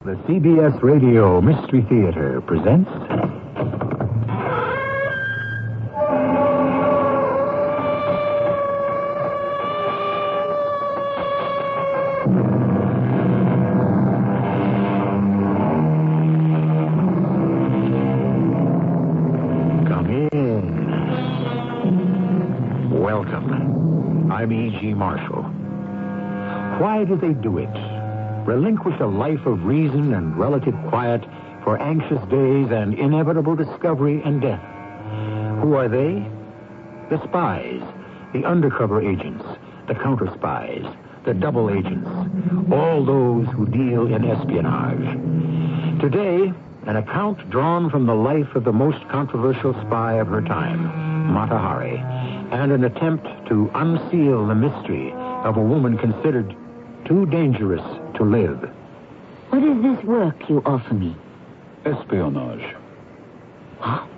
The CBS Radio Mystery Theater presents... Come in. Welcome. I'm E.G. Marshall. Why do they do it? Relinquish a life of reason and relative quiet for anxious days and inevitable discovery and death. Who are they? The spies, the undercover agents, the counter spies, the double agents, all those who deal in espionage. Today, an account drawn from the life of the most controversial spy of her time, Mata Hari, and an attempt to unseal the mystery of a woman considered too dangerous to live. What is this work you offer me? Espionage. What?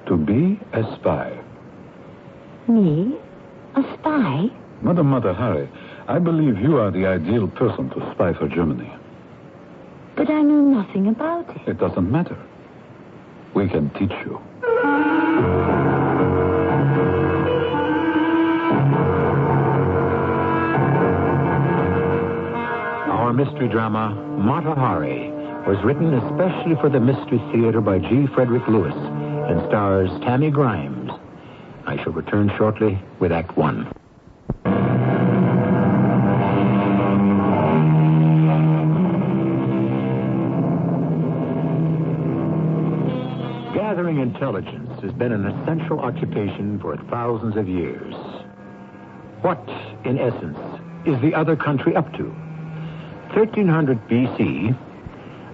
To be a spy. Me? A spy? Madam Mata Hari, I believe you are the ideal person to spy for Germany. But I know nothing about it. It doesn't matter. We can teach you. Our mystery drama, Mata Hari, was written especially for the Mystery Theater by G. Frederick Lewis and stars Tammy Grimes. I shall return shortly with Act One. Gathering intelligence has been an essential occupation for thousands of years. What, in essence, is the other country up to? 1300 B.C.,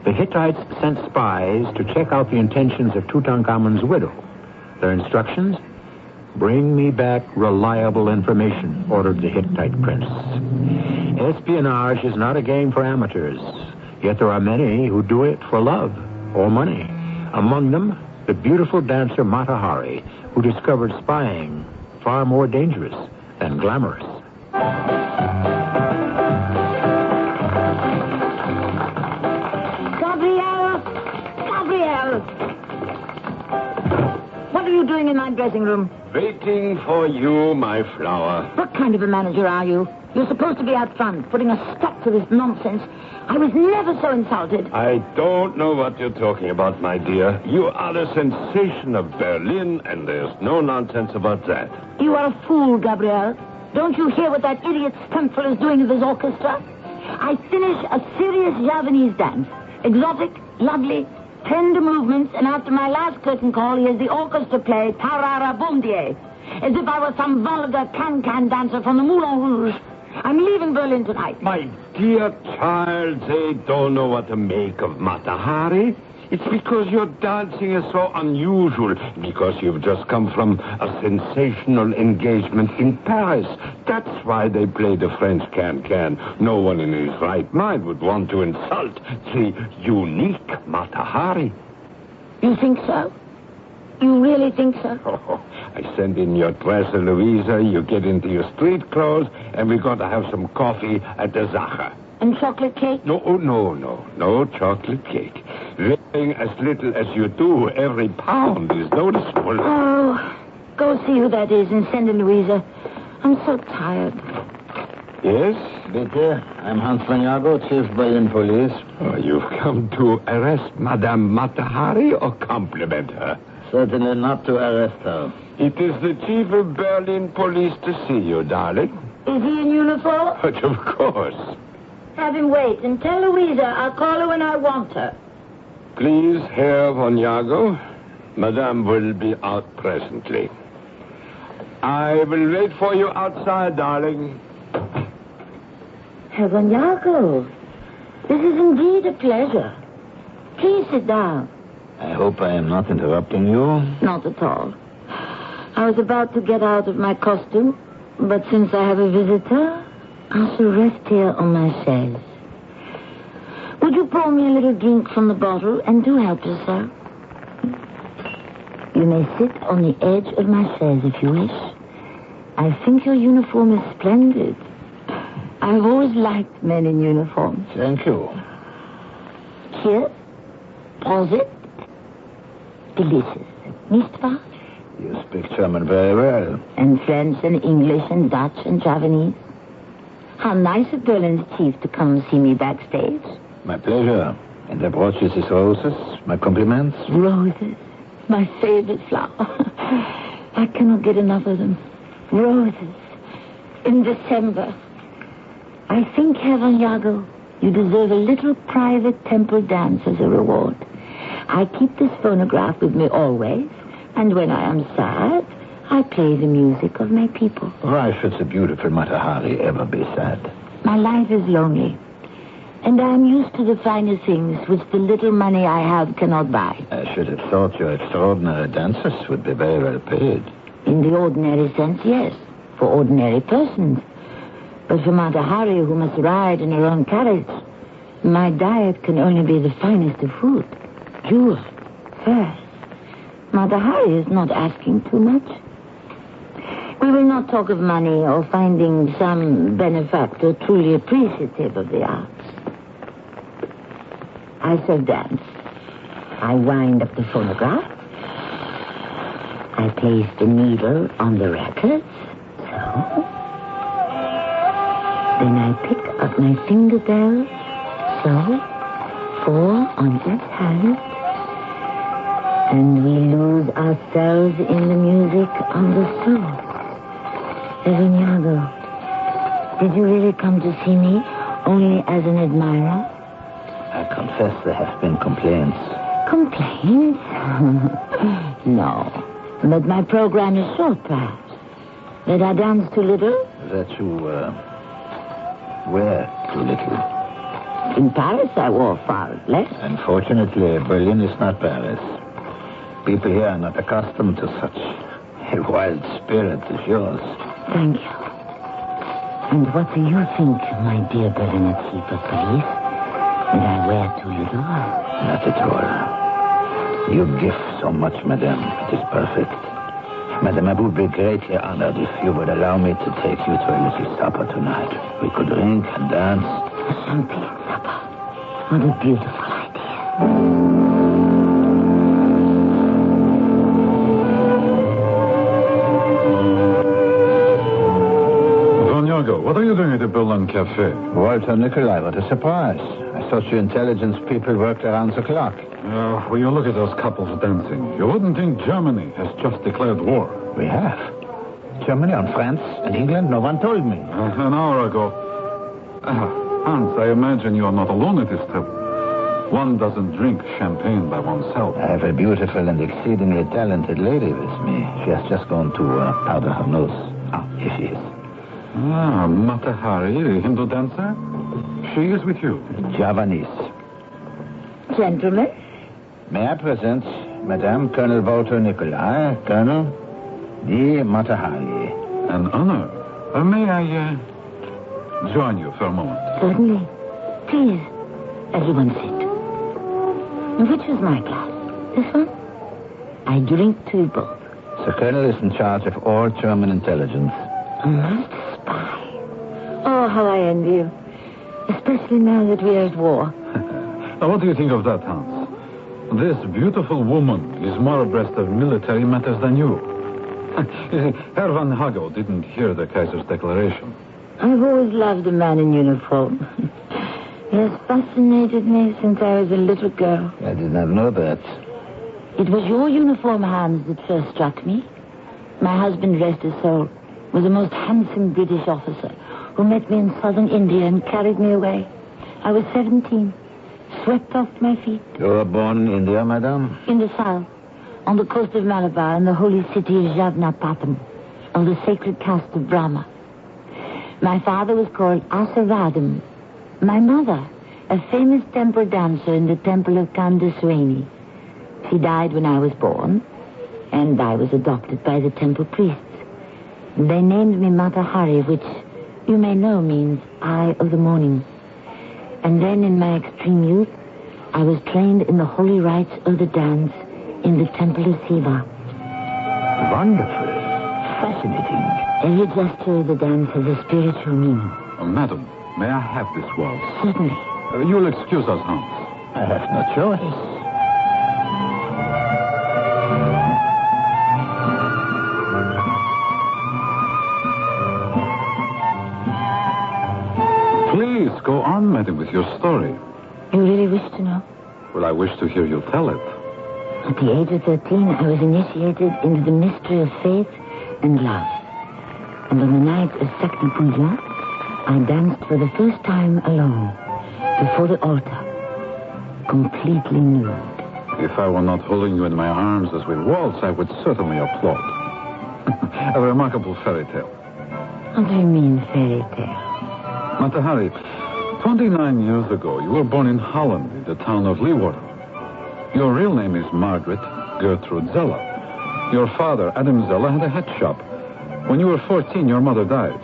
the Hittites sent spies to check out the intentions of Tutankhamun's widow. Their instructions? Bring me back reliable information, ordered the Hittite prince. Espionage is not a game for amateurs, yet there are many who do it for love or money. Among them, the beautiful dancer Mata Hari, who discovered spying far more dangerous than glamorous. What are you doing in my dressing room? Waiting for you, my flower. What kind of a manager are you? You're supposed to be out front, putting a stop to this nonsense. I was never so insulted. I don't know what you're talking about, my dear. You are the sensation of Berlin, and there's no nonsense about that. You are a fool, Gabrielle. Don't you hear what that idiot stuntful is doing with his orchestra? I finish a serious Javanese dance. Exotic, lovely, tender movements, and after my last curtain call, he has the orchestra play Tarara Bondier, as if I were some vulgar can-can dancer from the Moulin Rouge. I'm leaving Berlin tonight. My dear child, they don't know what to make of Mata Hari. It's because your dancing is so unusual, because you've just come from a sensational engagement in Paris. That's why they play the French can-can. No one in his right mind would want to insult the unique Mata Hari. You think so? You really think so? Oh, I send in your dress, Louisa, you get into your street clothes, and we're going to have some coffee at the Sacher. And chocolate cake? No chocolate cake. Weighing as little as you do, every pound is noticeable. Oh, go see who that is and send in Louisa. I'm so tired. Yes? Bitte, I'm Hans van Jago, Chief Berlin Police. Oh, you've come to arrest Madame Mata Hari or compliment her? Certainly not to arrest her. It is the Chief of Berlin Police to see you, darling. Is he in uniform? But of course. Have him wait and tell Louisa I'll call her when I want her. Please, Herr von Jago. Madame will be out presently. I will wait for you outside, darling. Herr von Jago, this is indeed a pleasure. Please sit down. I hope I am not interrupting you. Not at all. I was about to get out of my costume, but since I have a visitor, I shall rest here on my chaise. Would you pour me a little drink from the bottle and do help yourself? You may sit on the edge of my chaise if you wish. I think your uniform is splendid. I've always liked men in uniform. Thank you. Here, pause it. Delicious. Nicht wahr? You speak German very well. And French and English and Dutch and Javanese. How nice of Berlin's chief to come see me backstage. My pleasure. And I brought you these roses. My compliments. Roses. My favorite flower. I cannot get enough of them. Roses. In December. I think, Herr von Jago, you deserve a little private temple dance as a reward. I keep this phonograph with me always, and when I am sad, I play the music of my people. Why should the beautiful Mata Hari ever be sad? My life is lonely, and I am used to the finer things which the little money I have cannot buy. I should have thought your extraordinary dancers would be very well paid. In the ordinary sense, yes, for ordinary persons. But for Mata Hari, who must ride in her own carriage, my diet can only be the finest of food. Jewels, furs. Mata Hari is not asking too much. We will not talk of money or finding some benefactor truly appreciative of the arts. I shall dance. I wind up the phonograph. I place the needle on the record. So. Then I pick up my finger bell. So. 4 on each hand. And we lose ourselves in the music on the soul. Evaniago, did you really come to see me only as an admirer? I confess there have been complaints. Complaints? No. But my program is short, perhaps. That I dance too little? That you, wear too little. In Paris, I wore far less. Unfortunately, Berlin is not Paris. People here are not accustomed to such a wild spirit as yours. Thank you. And what do you think, my dear Berliner chief of police? That I wear too little? Not at all. You give so much, madame. It is perfect. Madame, I would be greatly honored if you would allow me to take you to a little supper tonight. We could drink and dance. A champagne supper. What a beautiful idea. What are you doing at the Berlin Cafe? Walter Nikolai, what a surprise. I thought you intelligence people worked around the clock. When you look at those couples dancing, you wouldn't think Germany has just declared war. We have. Germany on France and England? No one told me. An hour ago. Hans, I imagine you are not alone at this table. One doesn't drink champagne by oneself. I have a beautiful and exceedingly talented lady with me. She has just gone to powder her nose. Here she is. Mata Hari, the Hindu dancer? She is with you. Javanese. Gentlemen? May I present Madame Colonel Walter Nikolai, Colonel D. Mata Hari. An honor. May I join you for a moment? Certainly. Please, everyone sit. Which is my class? This one? I drink to you both. The Colonel is in charge of all German intelligence. A master spy. Oh, how I envy you. Especially now that we are at war. Now, what do you think of that, Hans? This beautiful woman is more abreast of military matters than you. Herr van Hago didn't hear the Kaiser's declaration. I've always loved a man in uniform. He has fascinated me since I was a little girl. I did not know that. It was your uniform, Hans, that first struck me. My husband, rest his soul, was a most handsome British officer who met me in southern India and carried me away. I was 17, swept off my feet. You were born in India, madame? In the south, on the coast of Malabar, in the holy city of Jagannath, of the sacred caste of Brahma. My father was called Asavadam. My mother, a famous temple dancer in the temple of Kandaswami. She died when I was born, and I was adopted by the temple priests. They named me Mata Hari, which you may know means Eye of the Morning. And then in my extreme youth, I was trained in the holy rites of the dance in the temple of Shiva. Wonderful. Fascinating. Every gesture of the dance has a spiritual meaning. Madam, may I have this waltz? Certainly. You'll excuse us, Hans. I have no choice. Please, go on, madam, with your story. You really wish to know? Well, I wish to hear you tell it. At the age of 13, I was initiated into the mystery of faith and love. And on the night of Sacre Puja, I danced for the first time alone, before the altar, completely nude. If I were not holding you in my arms as we waltz, I would certainly applaud. A remarkable fairy tale. What do you mean, fairy tale? Mata Hari, 29 years ago, you were born in Holland, in the town of Leeuwarden. Your real name is Margaret Gertrude Zella. Your father, Adam Zella, had a hat shop. When you were 14, your mother died.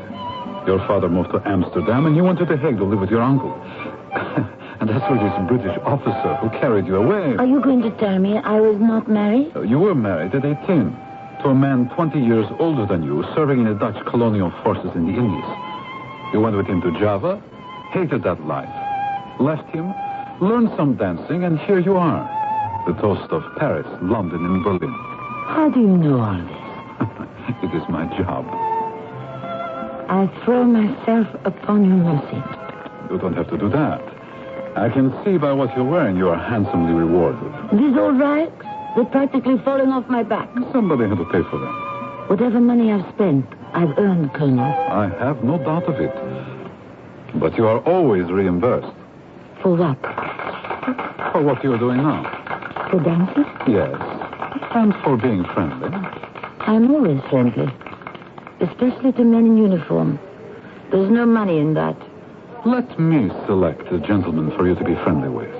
Your father moved to Amsterdam, and you went to The Hague to live with your uncle. And that's where this British officer who carried you away. Are you going to tell me I was not married? You were married at 18 to a man 20 years older than you, serving in the Dutch colonial forces in the Indies. You went with him to Java, hated that life, left him, learned some dancing, and here you are. The toast of Paris, London, and Berlin. How do you know all this? It is my job. I throw myself upon your mercy. You don't have to do that. I can see by what you're wearing you are handsomely rewarded. These old rags, they're practically falling off my back. Somebody had to pay for them. Whatever money I've spent, I've earned, Colonel. I have no doubt of it. But you are always reimbursed. For what? For what you're doing now. For dancing? Yes. And for being friendly. I'm always friendly. Especially to men in uniform. There's no money in that. Let me select a gentleman for you to be friendly with.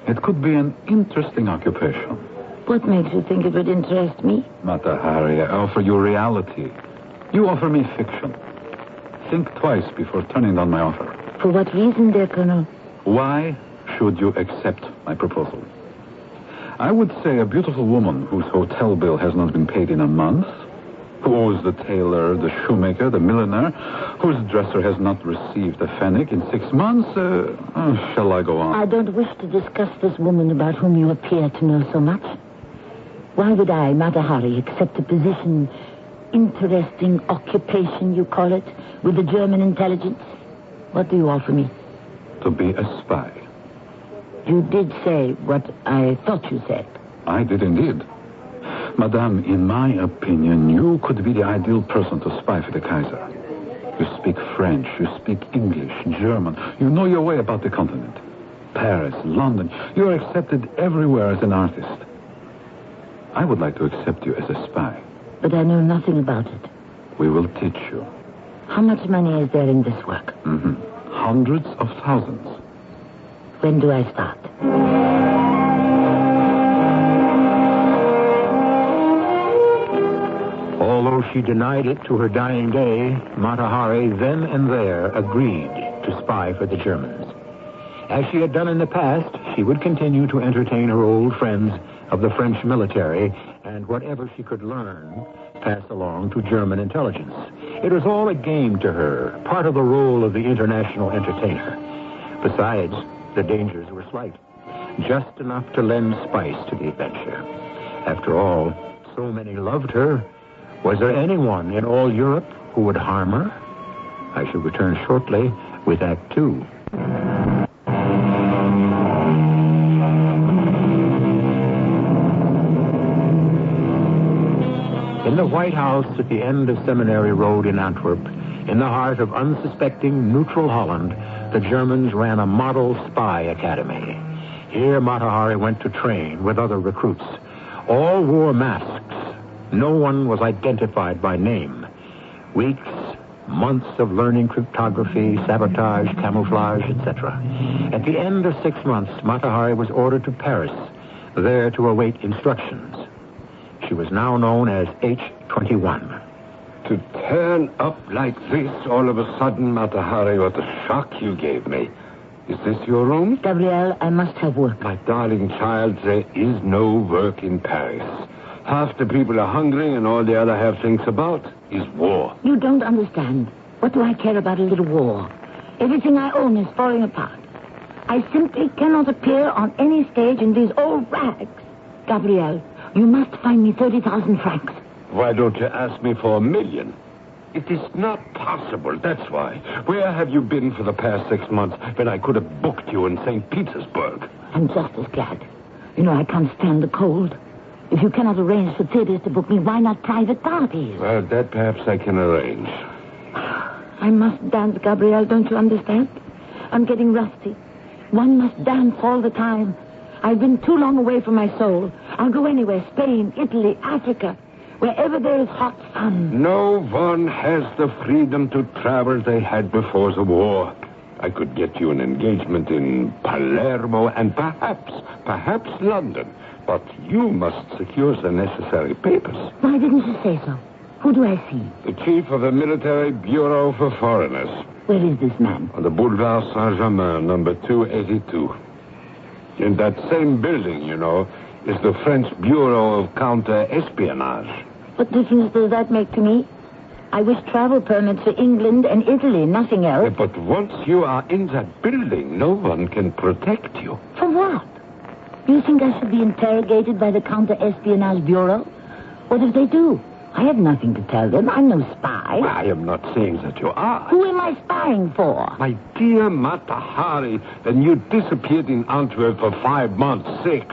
It could be an interesting occupation. What makes you think it would interest me? Mata Hari, I offer you reality. You offer me fiction. Think twice before turning down my offer. For what reason, dear Colonel? Why should you accept my proposal? I would say a beautiful woman whose hotel bill has not been paid in a month, who owes the tailor, the shoemaker, the milliner, whose dresser has not received a pfennig in 6 months. Shall I go on? I don't wish to discuss this woman about whom you appear to know so much. Why would I, Mata Hari, accept a position, interesting occupation, you call it, with the German intelligence? What do you offer me? To be a spy. You did say what I thought you said. I did indeed. Madame, in my opinion, you could be the ideal person to spy for the Kaiser. You speak French, you speak English, German. You know your way about the continent. Paris, London. You are accepted everywhere as an artist. I would like to accept you as a spy. But I know nothing about it. We will teach you. How much money is there in this work? Hundreds of thousands. When do I start? Although she denied it to her dying day, Mata Hari then and there agreed to spy for the Germans. As she had done in the past, she would continue to entertain her old friends of the French military, and whatever she could learn, pass along to German intelligence. It was all a game to her, part of the role of the international entertainer. Besides, the dangers were slight, just enough to lend spice to the adventure. After all, so many loved her. Was there anyone in all Europe who would harm her? I shall return shortly with Act 2. In the White House at the end of Seminary Road in Antwerp, in the heart of unsuspecting neutral Holland, the Germans ran a model spy academy. Here Mata Hari went to train with other recruits. All wore masks. No one was identified by name. Weeks, months of learning cryptography, sabotage, camouflage, etc. At the end of 6 months, Mata Hari was ordered to Paris, there to await instructions. She was now known as H-21. To turn up like this all of a sudden, Mata Hari, what a shock you gave me. Is this your room? Gabrielle, I must have work. My darling child, there is no work in Paris. Half the people are hungry and all the other half thinks about is war. You don't understand. What do I care about a little war? Everything I own is falling apart. I simply cannot appear on any stage in these old rags. Gabriel, you must find me 30,000 francs. Why don't you ask me for $1 million? It is not possible, that's why. Where have you been for the past 6 months when I could have booked you in St. Petersburg? I'm just as glad. You know, I can't stand the cold. If you cannot arrange for theaters to book me, why not private parties? Well, that perhaps I can arrange. I must dance, Gabriel, don't you understand? I'm getting rusty. One must dance all the time. I've been too long away from my soul. I'll go anywhere, Spain, Italy, Africa, wherever there is hot sun. No one has the freedom to travel they had before the war. I could get you an engagement in Palermo and perhaps London. But you must secure the necessary papers. Why didn't you say so? Who do I see? The chief of the Military Bureau for Foreigners. Where is this man? On the Boulevard Saint-Germain, number 282. In that same building, you know, is the French Bureau of Counter-Espionage. What difference does that make to me? I wish travel permits for England and Italy, nothing else. But once you are in that building, no one can protect you. For what? You think I should be interrogated by the Counter-Espionage Bureau? What if they do? I have nothing to tell them. I'm no spy. I am not saying that you are. Who am I spying for? My dear Mata Hari, then you disappeared in Antwerp for 5 months, 6.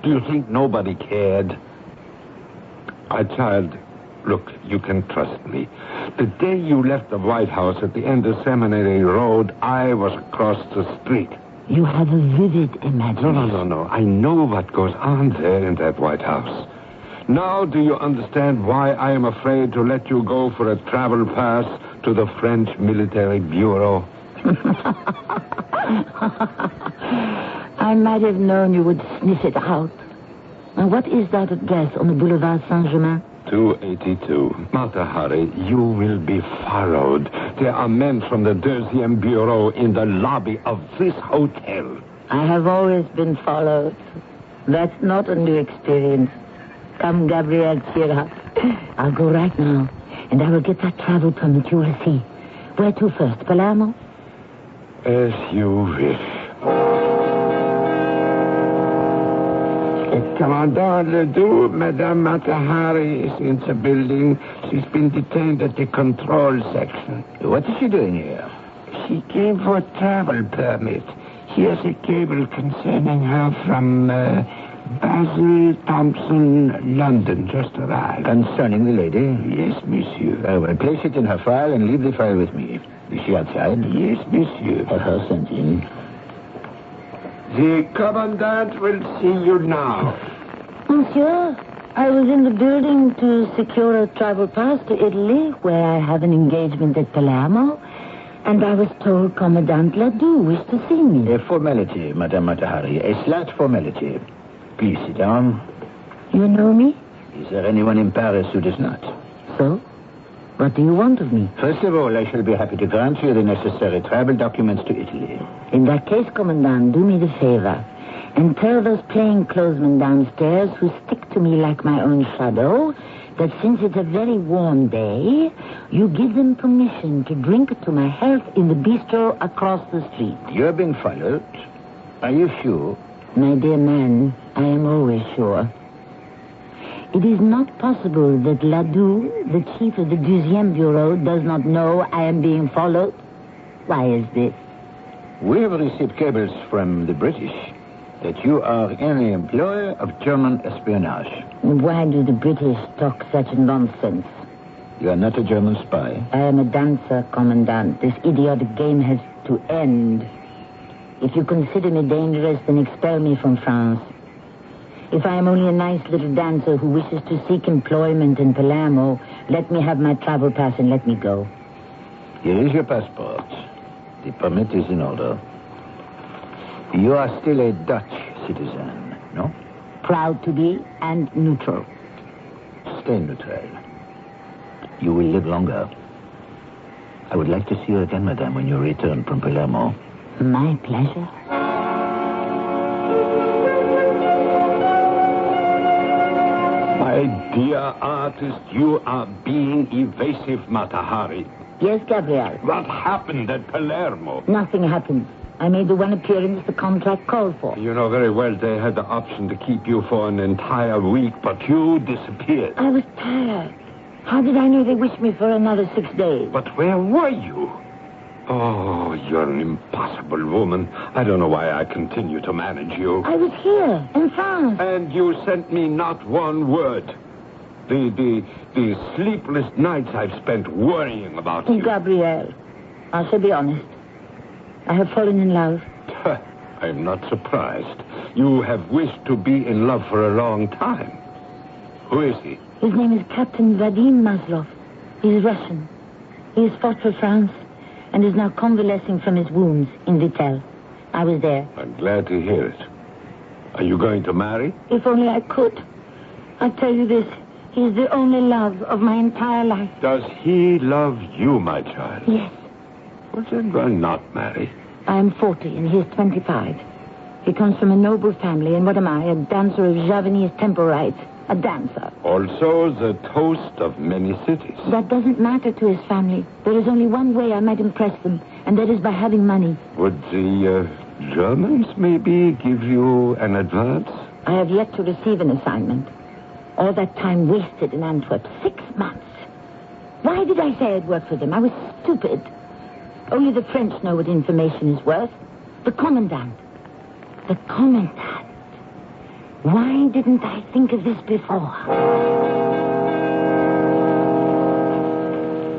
Do you think nobody cared? My child, look, you can trust me. The day you left the White House at the end of Seminary Road, I was across the street. You have a vivid imagination. No. I know what goes on there in that White House. Now do you understand why I am afraid to let you go for a travel pass to the French Military Bureau? I might have known you would sniff it out. Now, what is that address on the Boulevard Saint-Germain? 282. Mata Hari, you will be followed. There are men from the 2e Bureau in the lobby of this hotel. I have always been followed. That's not a new experience. Come, Gabriel, cheer up. I'll go right now, and I will get that travel permit you will see. Where to first, Palermo? As you wish. Commandant Ledoux, Madame Mata Hari is in the building. She's been detained at the control section. What is she doing here? She came for a travel permit. Here's a cable concerning her from Basil Thompson, London, just arrived. Concerning the lady? Yes, monsieur. I will place it in her file and leave the file with me. Is she outside? Yes, monsieur. Have her sent in. The commandant will see you now. Monsieur, I was in the building to secure a travel pass to Italy, where I have an engagement at Palermo, and I was told Commandant Ledoux wished to see me. A formality, Madame Mata Hari. A slight formality. Please sit down. You know me? Is there anyone in Paris who does not? So? What do you want of me? First of all, I shall be happy to grant you the necessary travel documents to Italy. In that case, Commandant, do me the favor and tell those plainclothesmen downstairs who stick to me like my own shadow that since it's a very warm day, you give them permission to drink to my health in the bistro across the street. You're being followed. Are you sure? My dear man, I am always sure. It is not possible that Ledoux, the chief of the 2e Bureau, does not know I am being followed. Why is this? We have received cables from the British that you are in the employ of German espionage. Why do the British talk such nonsense? You are not a German spy. I am a dancer, Commandant. This idiotic game has to end. If you consider me dangerous, then expel me from France. If I am only a nice little dancer who wishes to seek employment in Palermo, let me have my travel pass and let me go. Here is your passport. The permit is in order. You are still a Dutch citizen, no? Proud to be and neutral. Stay neutral. You will live longer. I would like to see you again, madame, when you return from Palermo. My pleasure. My dear artist, you are being evasive, Mata Hari. Yes, Gabriel. What happened at Palermo? Nothing happened. I made the one appearance the contract called for. You know very well they had the option to keep you for an entire week, but you disappeared. I was tired. How did I know they wished me for another 6 days? But where were you? Oh, you're an impossible woman. I don't know why I continue to manage you. I was here, in France. And you sent me not one word. The sleepless nights I've spent worrying about you. Gabrielle, I shall be honest. I have fallen in love. I'm not surprised. You have wished to be in love for a long time. Who is he? His name is Captain Vadim Maslov. He's Russian. He has fought for France and is now convalescing from his wounds in Vittel. I was there. I'm glad to hear it. Are you going to marry? If only I could. I tell you this, he's the only love of my entire life. Does he love you, my child? Yes. Well, then why not marry? I am 40 and he is 25. He comes from a noble family, and what am I? A dancer of Javanese temple rites. A dancer. Also the toast of many cities. That doesn't matter to his family. There is only one way I might impress them, and that is by having money. Would the Germans maybe give you an advance? I have yet to receive an assignment. All that time wasted in Antwerp. 6 months. Why did I say I'd work for them? I was stupid. Only the French know what information is worth. The commandant. The commandant. Why didn't I think of this before?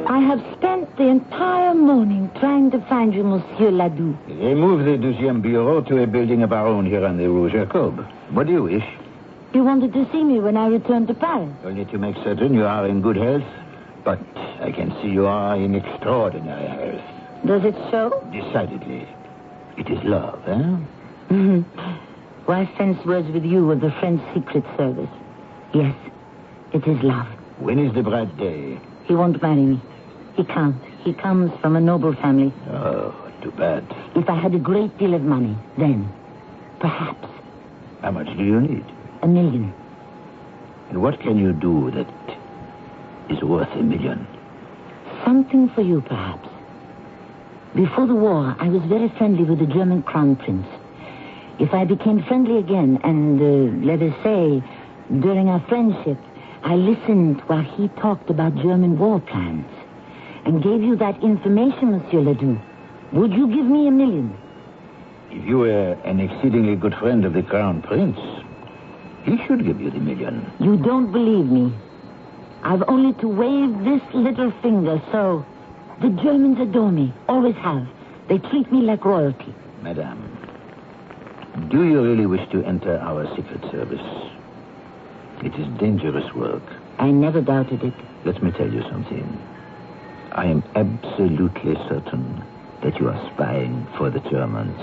I have spent the entire morning trying to find you, Monsieur Ladoux. They moved the 12e Bureau to a building of our own here on the Rue Jacob. What do you wish? You wanted to see me when I returned to Paris. Only to make certain you are in good health. But I can see you are in extraordinary health. Does it show? Decidedly. It is love, eh? Why fence words with you of the French Secret Service? Yes, it is love. When is the bright day? He won't marry me. He can't. He comes from a noble family. Oh, too bad. If I had a great deal of money, then, perhaps. How much do you need? $1 million. And what can you do that is worth $1 million? Something for you, perhaps. Before the war, I was very friendly with the German Crown Prince. If I became friendly again, and, let us say, during our friendship, I listened while he talked about German war plans, and gave you that information, Monsieur Ledoux, would you give me $1 million? If you were an exceedingly good friend of the Crown Prince, he should give you the $1 million. You don't believe me. I've only to wave this little finger, so... The Germans adore me, always have. They treat me like royalty. Madame, do you really wish to enter our secret service? It is dangerous work. I never doubted it. Let me tell you something. I am absolutely certain that you are spying for the Germans.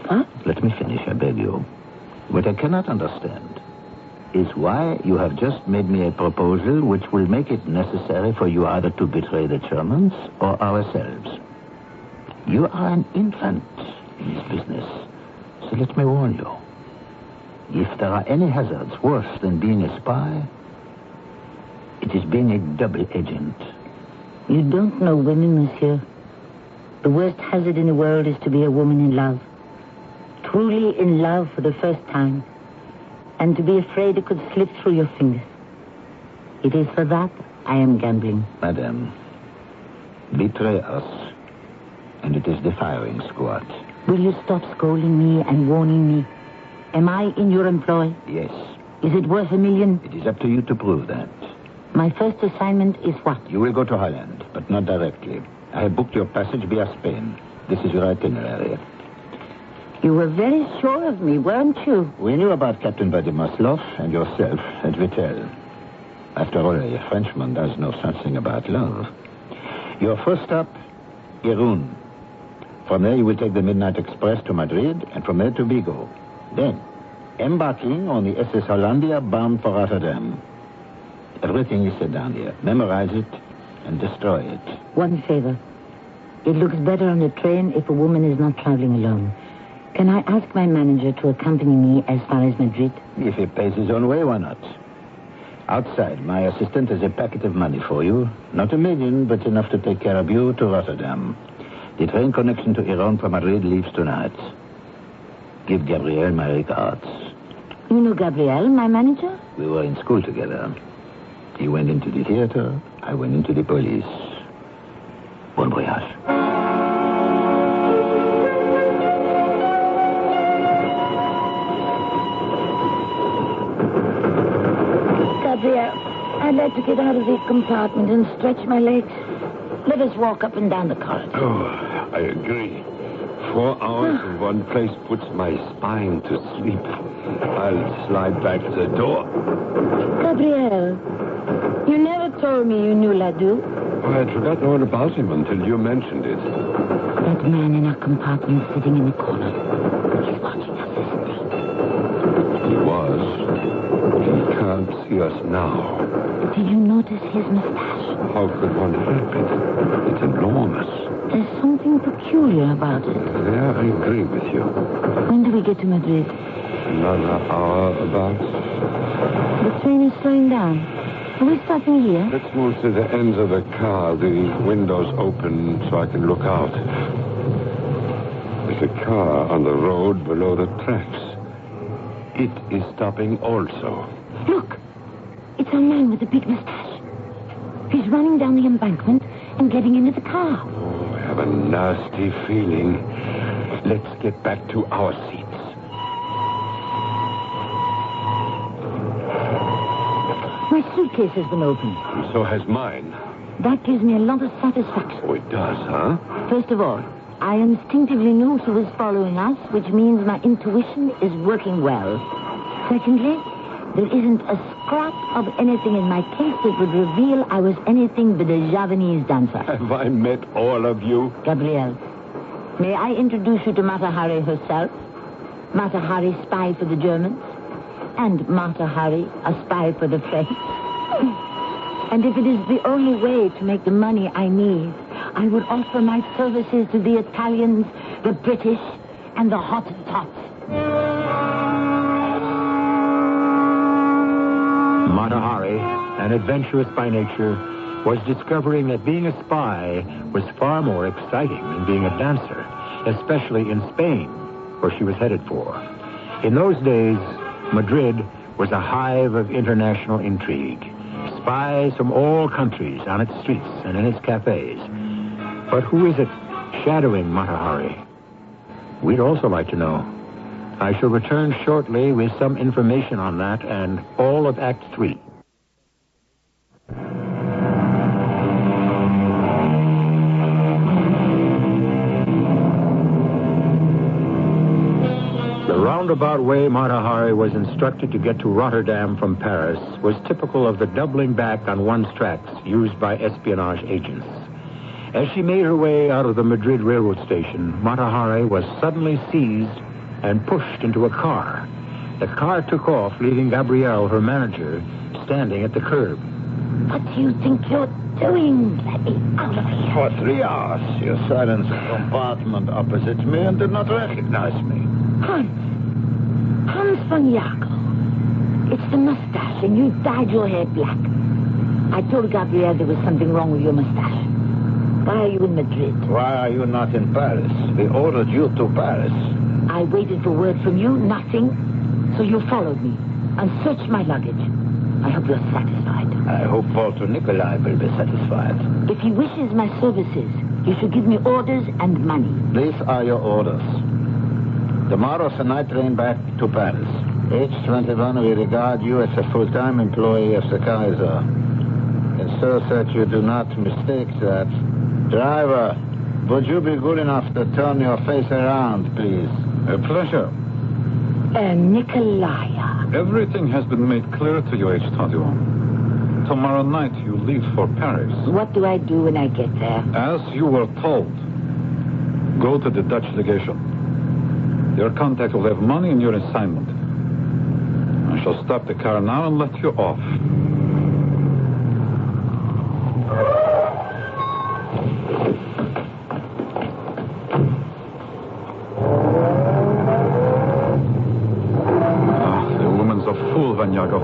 Huh? Let me finish, I beg you. What I cannot understand is why you have just made me a proposal which will make it necessary for you either to betray the Germans or ourselves. You are an infant in this business, so let me warn you. If there are any hazards worse than being a spy, it is being a double agent. You don't know women, monsieur. The worst hazard in the world is to be a woman in love. Truly in love for the first time. And to be afraid it could slip through your fingers. It is for that I am gambling. Madame, betray us, and it is the firing squad. Will you stop scolding me and warning me? Am I in your employ? Yes. Is it worth $1 million? It is up to you to prove that. My first assignment is what? You will go to Holland, but not directly. I have booked your passage via Spain. This is your itinerary. You were very sure of me, weren't you? We knew about Captain Vadimaslov and yourself at Vittel. After all, a Frenchman does know something about love. Your first stop, Irun. From there, you will take the Midnight Express to Madrid, and from there to Vigo. Then, embarking on the SS Hollandia bound for Rotterdam. Everything is said down here. Memorize it and destroy it. One favor. It looks better on a train if a woman is not traveling alone. Can I ask my manager to accompany me as far as Madrid? If he pays his own way, why not? Outside, my assistant has a packet of money for you. Not $1 million, but enough to take care of you to Rotterdam. The train connection to Iran from Madrid leaves tonight. Give Gabriel my regards. You know Gabriel, my manager? We were in school together. He went into the theater, I went into the police. Bon voyage. Gabriel, I'd like to get out of the compartment and stretch my legs. Let us walk up and down the corridor. Oh, I agree. 4 hours in one place puts my spine to sleep. I'll slide back to the door. Gabriel, you never told me you knew Ledoux. Oh, I'd forgotten all about him until you mentioned it. That man in our compartment sitting in the corner. He's watching us, isn't he? He was. He can't see us now. Did you notice his mustache? How could one help it? It's enormous. There's something peculiar about it. Yeah, I agree with you. When do we get to Madrid? Another hour about. The train is slowing down. Are we stopping here? Let's move to the ends of the car. The windows open so I can look out. There's a car on the road below the tracks. It is stopping also. Look! It's our man with the big mustache. He's running down the embankment and getting into the car. Oh, I have a nasty feeling. Let's get back to our seats. My suitcase has been opened. And so has mine. That gives me a lot of satisfaction. Oh, it does, huh? First of all, I instinctively knew she was following us, which means my intuition is working well. Secondly, there isn't a scrap of anything in my case that would reveal I was anything but a Javanese dancer. Have I met all of you? Gabriel, may I introduce you to Mata Hari herself? Mata Hari, spy for the Germans. And Mata Hari, a spy for the French. And if it is the only way to make the money I need, I would offer my services to the Italians, the British, and the Hottentots. Mata Hari, an adventurous by nature, was discovering that being a spy was far more exciting than being a dancer, especially in Spain, where she was headed for. In those days, Madrid was a hive of international intrigue. Spies from all countries on its streets and in its cafes. But who is it shadowing Mata Hari? We'd also like to know. I shall return shortly with some information on that and all of Act 3. The roundabout way Mata Hari was instructed to get to Rotterdam from Paris was typical of the doubling back on one's tracks used by espionage agents. As she made her way out of the Madrid railroad station, Mata Hari was suddenly seized and pushed into a car. The car took off, leaving Gabrielle, her manager, standing at the curb. What do you think you're doing? Let me out of here. For 3 hours, you silenced the compartment opposite me and did not recognize me. Hans von Jacob. It's the mustache, and you dyed your hair black. I told Gabrielle there was something wrong with your mustache. Why are you in Madrid? Why are you not in Paris? We ordered you to Paris. I waited for word from you, nothing. So you followed me and searched my luggage. I hope you're satisfied. I hope Walter Nikolai will be satisfied. If he wishes my services, you should give me orders and money. These are your orders. Tomorrow's the night train back to Paris. H21 will regard you as a full-time employee of the Kaiser. Ensure that you do not mistake that. Driver, would you be good enough to turn your face around, please? A pleasure. Nikolaya. Everything has been made clear to you, H21. Tomorrow night you leave for Paris. What do I do when I get there? As you were told, go to the Dutch legation. Your contact will have money in your assignment. I shall stop the car now and let you off. The woman's a fool, Van Jacob.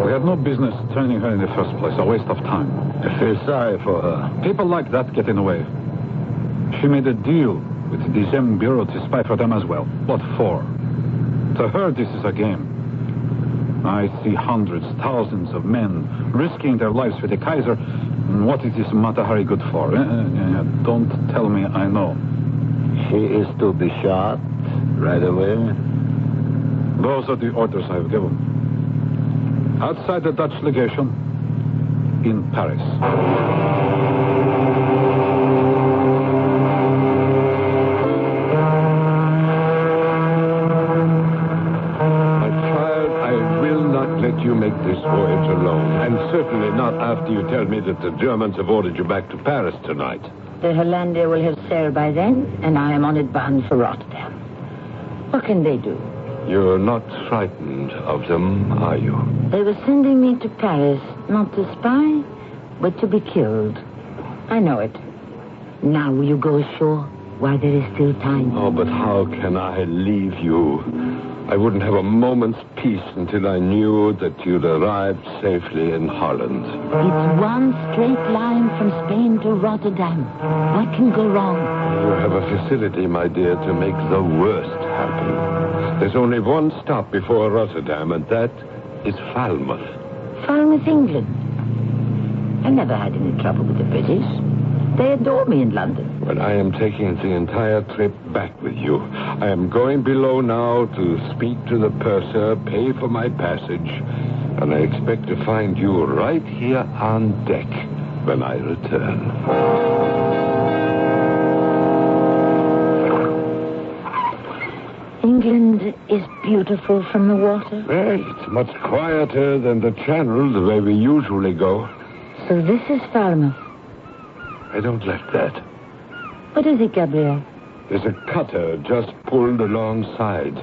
We had no business training her in the first place. A waste of time. I feel sorry for her. People like that get in the way. She made a deal with the Gem Bureau to spy for them as well. What for? To her, this is a game. I see hundreds, thousands of men risking their lives for the Kaiser. And what is this Mata Hari good for? Don't tell me I know. She is to be shot right away. Those are the orders I've given. Outside the Dutch legation in Paris. You make this voyage alone, and certainly not after you tell me that the Germans have ordered you back to Paris tonight. The Hollandia will have sailed by then, and I am on it bound for Rotterdam. What can they do? You're not frightened of them, are you? They were sending me to Paris, not to spy, but to be killed. I know it. Now will you go ashore while there is still time? Oh, but how can I leave you? I wouldn't have a moment's peace until I knew that you'd arrived safely in Holland. It's one straight line from Spain to Rotterdam. What can go wrong? You have a facility, my dear, to make the worst happen. There's only one stop before Rotterdam, and that is Falmouth. Falmouth, England. I never had any trouble with the British. They adore me in London. Well, I am taking the entire trip back with you. I am going below now to speak to the purser, pay for my passage, and I expect to find you right here on deck when I return. England is beautiful from the water. Well, it's much quieter than the Channel, the way we usually go. So this is Falmouth. I don't like that. What is it, Gabriel? There's a cutter just pulled alongside.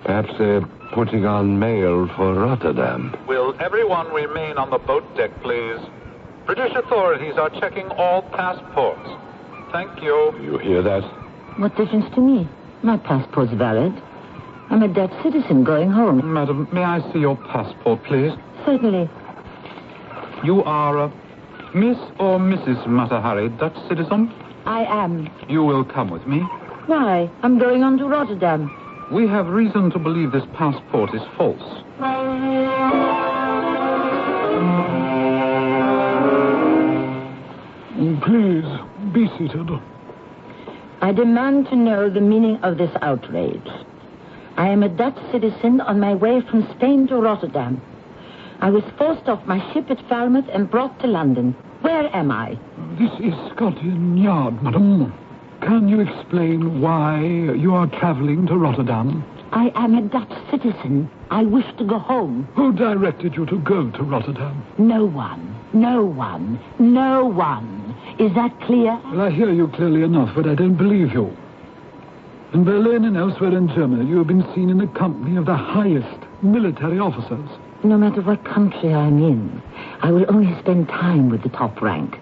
Perhaps they're putting on mail for Rotterdam. Will everyone remain on the boat deck, please? British authorities are checking all passports. Thank you. You hear that? What difference to me? My passport's valid. I'm a Dutch citizen going home. Madam, may I see your passport, please? Certainly. You are Miss or Mrs. Mata Hari, Dutch citizen? I am. You will come with me. Why? I'm going on to Rotterdam. We have reason to believe this passport is false. Please, be seated. I demand to know the meaning of this outrage. I am a Dutch citizen on my way from Spain to Rotterdam. I was forced off my ship at Falmouth and brought to London. Where am I? This is Scotland Yard, madam. Can you explain why you are traveling to Rotterdam? I am a Dutch citizen. I wish to go home. Who directed you to go to Rotterdam? No one. No one. No one. Is that clear? Well, I hear you clearly enough, but I don't believe you. In Berlin and elsewhere in Germany, you have been seen in the company of the highest military officers. No matter what country I'm in, I will only spend time with the top rank.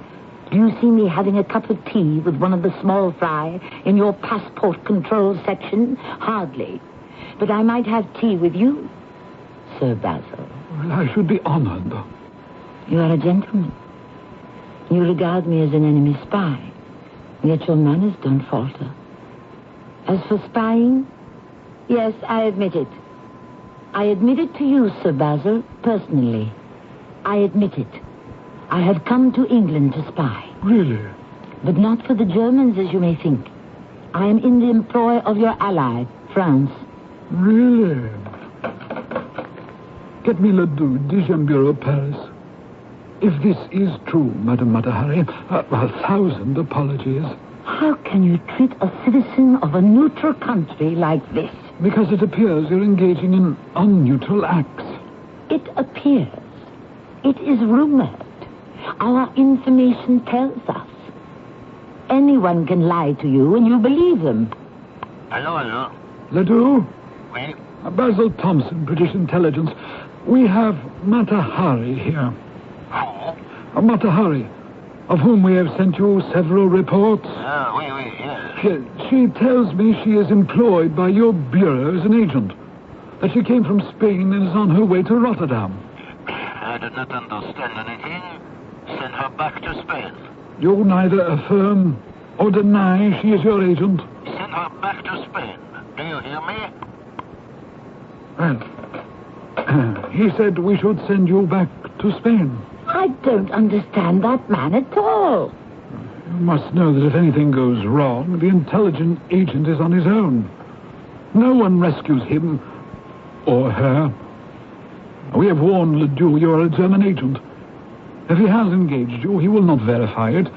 Do you see me having a cup of tea with one of the small fry in your passport control section? Hardly. But I might have tea with you, Sir Basil. Well, I should be honored. You are a gentleman. You regard me as an enemy spy, yet your manners don't falter. As for spying, yes, I admit it. I admit it to you, Sir Basil, personally. I admit it. I have come to England to spy. Really? But not for the Germans, as you may think. I am in the employ of your ally, France. Really? Get me le Deuxième Bureau, Paris. If this is true, Madame Mata Hari, 1,000 apologies. How can you treat a citizen of a neutral country like this? Because it appears you're engaging in unneutral acts. It appears. It is rumored. Our information tells us. Anyone can lie to you and you believe them. Hello. Ledoux? Oui? Basil Thompson, British Intelligence. We have Mata Hari here. Who? Mata Hari, of whom we have sent you several reports. Oui, yes. She tells me she is employed by your bureau as an agent. That she came from Spain and is on her way to Rotterdam. I did not understand anything. Send her back to Spain. You neither affirm or deny she is your agent? Send her back to Spain. Do you hear me? Well, he said we should send you back to Spain. I don't understand that man at all. You must know that if anything goes wrong, the intelligent agent is on his own. No one rescues him or her. We have warned Ledoux you are a German agent. If he has engaged you, he will not verify it.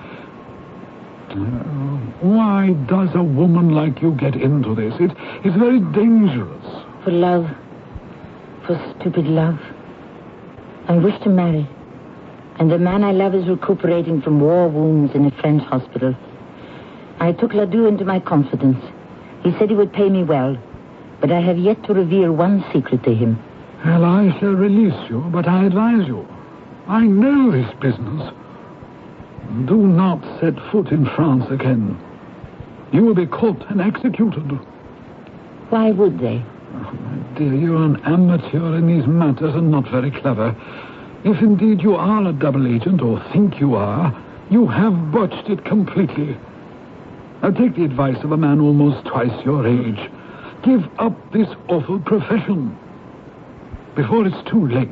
Why does a woman like you get into this? It's very dangerous. For love. For stupid love. I wish to marry. And the man I love is recuperating from war wounds in a French hospital. I took Ledoux into my confidence. He said he would pay me well. But I have yet to reveal one secret to him. Well, I shall release you, but I advise you. I know this business. Do not set foot in France again. You will be caught and executed. Why would they? Oh, my dear, you're an amateur in these matters and not very clever. If indeed you are a double agent, or think you are, you have botched it completely. Now take the advice of a man almost twice your age. Give up this awful profession before it's too late.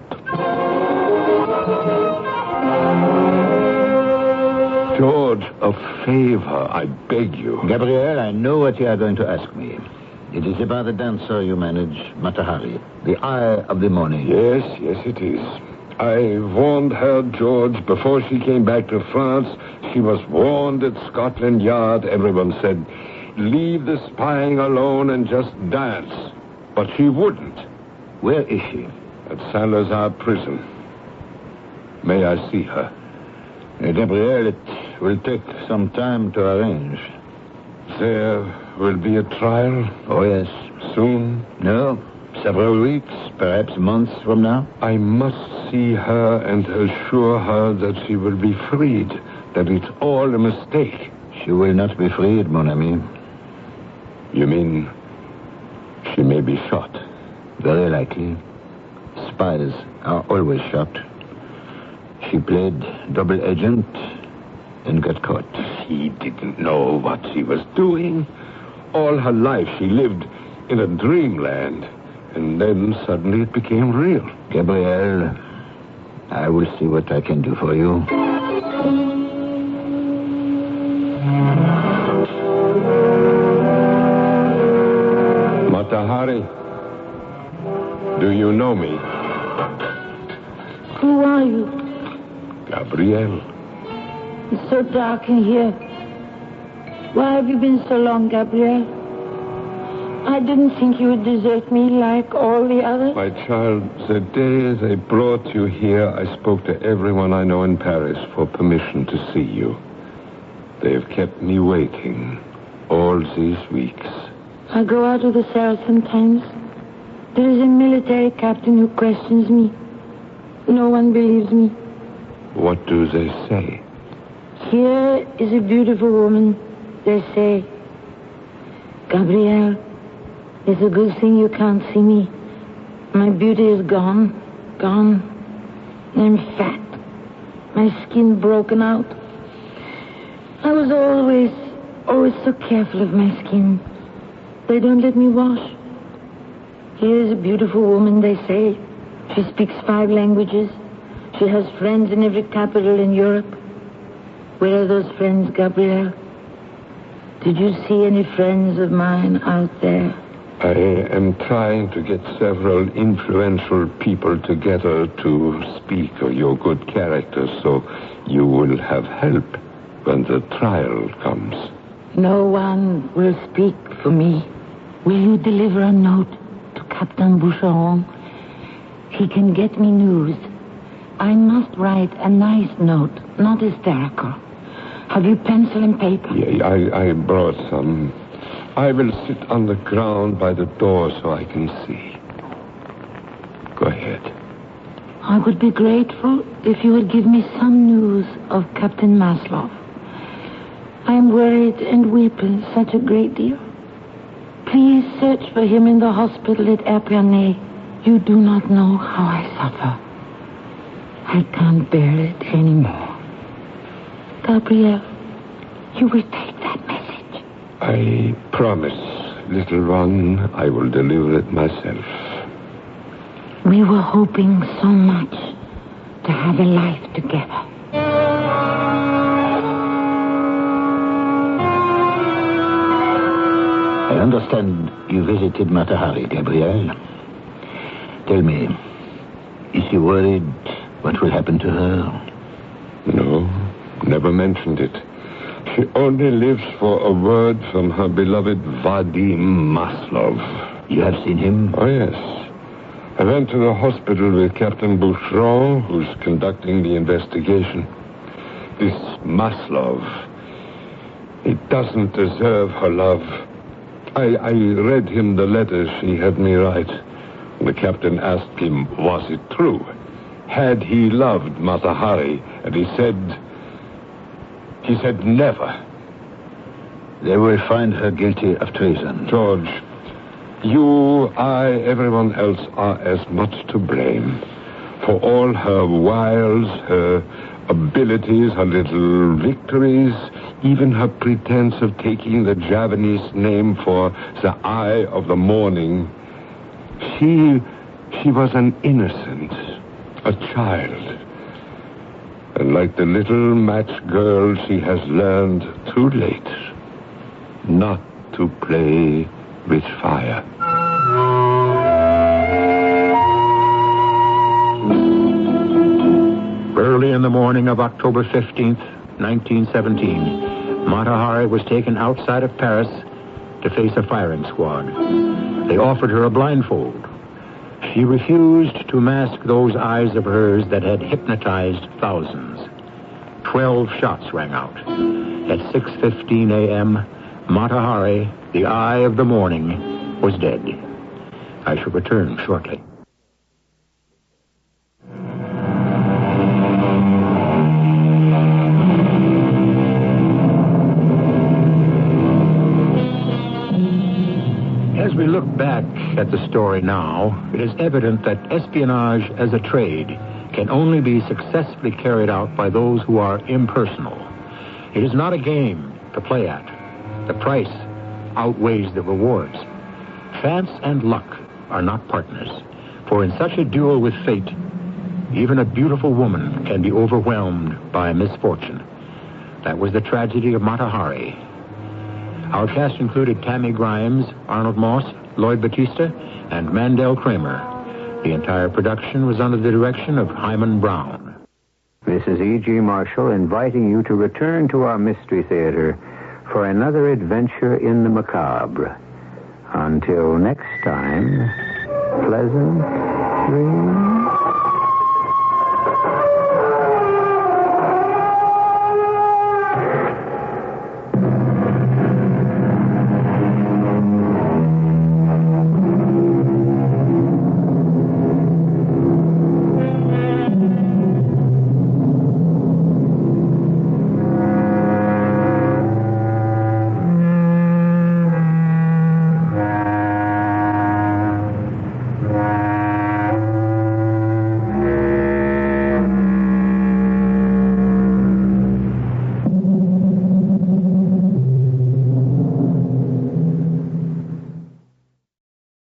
George, a favor, I beg you. Gabriel, I know what you are going to ask me. It is about the dancer you manage, Mata Hari, the eye of the morning. Yes, it is. I warned her, George, before she came back to France. She was warned at Scotland Yard. Everyone said, leave the spying alone and just dance. But she wouldn't. Where is she? At Saint-Lazare prison. May I see her? Gabriel, it will take some time to arrange. There will be a trial? Oh, yes. Soon? No, several weeks, perhaps months from now. I must see her and assure her that she will be freed, that it's all a mistake. She will not be freed, mon ami. You mean she may be shot? Very likely. Spies are always shot. She played double agent and got caught. She didn't know what she was doing. All her life she lived in a dreamland. And then suddenly it became real. Gabriel, I will see what I can do for you. Mata Hari, do you know me? Who are you? Gabriel. It's so dark in here. Why have you been so long, Gabriel? I didn't think you would desert me like all the others. My child, the day they brought you here, I spoke to everyone I know in Paris for permission to see you. They have kept me waiting all these weeks. I go out of the cell sometimes. There is a military captain who questions me. No one believes me. What do they say? Here is a beautiful woman, they say. Gabriel, it's a good thing you can't see me. My beauty is gone. I'm fat. My skin broken out. I was always so careful of my skin. They don't let me wash. Here is a beautiful woman, they say. She speaks 5 languages. She has friends in every capital in Europe. Where are those friends, Gabriel? Did you see any friends of mine out there? I am trying to get several influential people together to speak of your good character, so you will have help when the trial comes. No one will speak for me. Will you deliver a note to Captain Boucheron? He can get me news. I must write a nice note, not hysterical. Have you pencil and paper? Yeah, I brought some. I will sit on the ground by the door so I can see. Go ahead. I would be grateful if you would give me some news of Captain Maslov. I am worried and weeping such a great deal. Please search for him in the hospital at Epernay. You do not know how I suffer. I can't bear it anymore. Gabriel, You will take that message. I promise, little one, I will deliver it myself. We were hoping so much to have a life together. I understand you visited Mata Hari, Gabriel. Tell me, is she worried what will happen to her? No, never mentioned it. She only lives for a word from her beloved Vadim Maslov. You have seen him? Oh, yes. I went to the hospital with Captain Boucheron, who's conducting the investigation. This Maslov, he doesn't deserve her love. I read him the letter she had me write. The captain asked him, was it true? Had he loved Mata Hari? And he said never. They will find her guilty of treason. George, you, I, everyone else are as much to blame for all her wiles, her abilities, her little victories, even her pretense of taking the Javanese name for the eye of the morning. She was an innocent, a child. And like the little match girl, she has learned too late not to play with fire. Early in the morning of October 15th, 1917, Mata Hari was taken outside of Paris to face a firing squad. They offered her a blindfold. She refused to mask those eyes of hers that had hypnotized thousands. 12 shots rang out. At 6:15 a.m., Mata Hari, the eye of the morning, was dead. I shall return shortly. As we look back at the story now, it is evident that espionage as a trade can only be successfully carried out by those who are impersonal. It is not a game to play at. The price outweighs the rewards. Chance and luck are not partners, for in such a duel with fate, even a beautiful woman can be overwhelmed by misfortune. That was the tragedy of Mata Hari. Our cast included Tammy Grimes, Arnold Moss, Lloyd Batista, and Mandel Kramer. The entire production was under the direction of Himan Brown. This is E.G. Marshall inviting you to return to our Mystery Theater for another adventure in the macabre. Until next time, pleasant dreams.